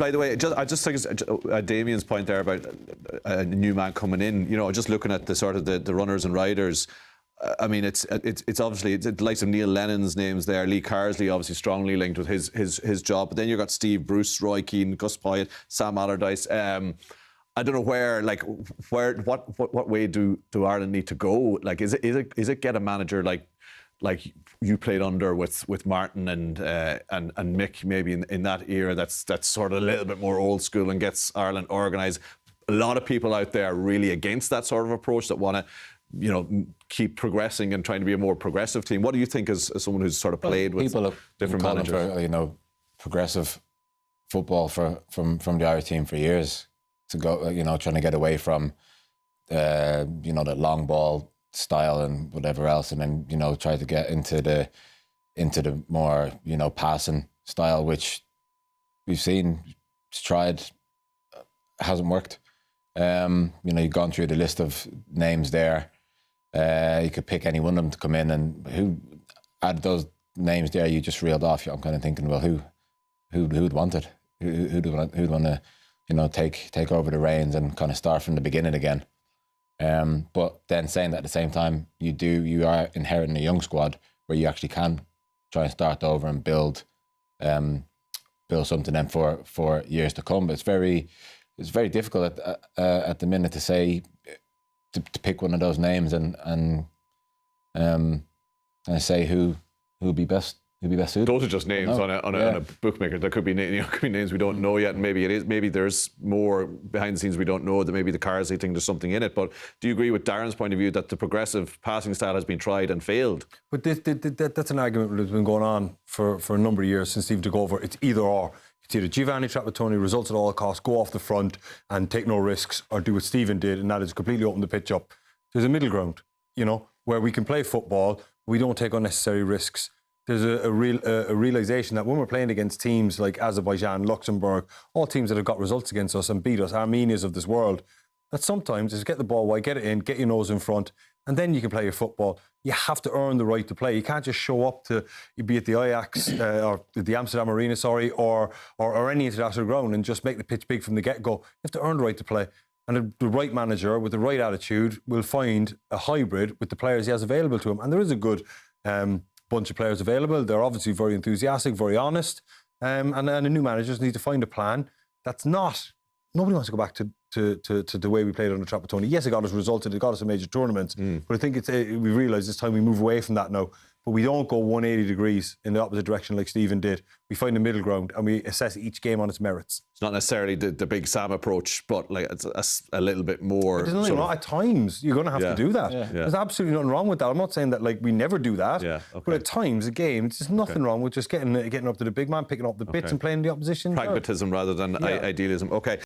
by the way, I just think Damien's point there about a new man coming in. You know, just looking at the sort of the runners and riders. I mean, it's obviously the likes of Neil Lennon's names there. Lee Carsley obviously strongly linked with his job. But then you've got Steve Bruce, Roy Keane, Gus Poyet, Sam Allardyce. I don't know what way do Ireland need to go? Like, is it get a manager like you played under with Martin and Mick maybe in that era that's sort of a little bit more old school and gets Ireland organised. A lot of people out there are really against that sort of approach that want to, you know, keep progressing and trying to be a more progressive team. What do you think as someone who's sort of played with different managers? For, you know, progressive football from the Irish team for years to go, you know, trying to get away from, you know, the long ball style and whatever else, and then, you know, try to get into the more, you know, passing style, which we've seen, tried, hasn't worked. You know, you've gone through the list of names there. You could pick any one of them to come in, and who out of those names there you just reeled off, I'm kind of thinking, well, who'd want it? Who'd want to, you know, take over the reins and kind of start from the beginning again? But then saying that at the same time, you are inheriting a young squad where you actually can try and start over and build something then for years to come. But it's very difficult at the minute to say to pick one of those names and say who would be best. Suited. Those are just names on a bookmaker. There could be, could be names we don't know yet, and maybe there's more behind the scenes we don't know, that maybe the Carsley thing, there's something in it. But do you agree with Darren's point of view that the progressive passing style has been tried and failed? But that's an argument that's been going on for a number of years since Steve took over. It's either or. It's either Giovanni Trapattoni, results at all costs, go off the front and take no risks, or do what Stephen did, and that is completely open the pitch up. There's a middle ground, you know, where we can play football, we don't take unnecessary risks. There's a realisation that when we're playing against teams like Azerbaijan, Luxembourg, all teams that have got results against us and beat us, Armenias of this world, that sometimes is get the ball wide, get it in, get your nose in front, and then you can play your football. You have to earn the right to play. You can't just show up to, be it the Ajax or the Amsterdam Arena, or any international ground and just make the pitch big from the get-go. You have to earn the right to play. And the right manager with the right attitude will find a hybrid with the players he has available to him. And there is a good bunch of players available. They're obviously very enthusiastic, very honest. And the new managers need to find a plan that's not... Nobody wants to go back to the way we played under Trapattoni. Yes, it got us results, it got us in major tournaments, but I think we realise it's time we move away from that now. But we don't go 180 degrees in the opposite direction like Stephen did. We find a middle ground and we assess each game on its merits. It's not necessarily the Big Sam approach, but like it's a little bit more... There's nothing wrong. At times, you're going to have to do that. Yeah. There's absolutely nothing wrong with that. I'm not saying that like we never do that, but at times, a game, there's nothing wrong with just getting up to the big man, picking up the bits and playing the opposition. Pragmatism rather than idealism. Okay.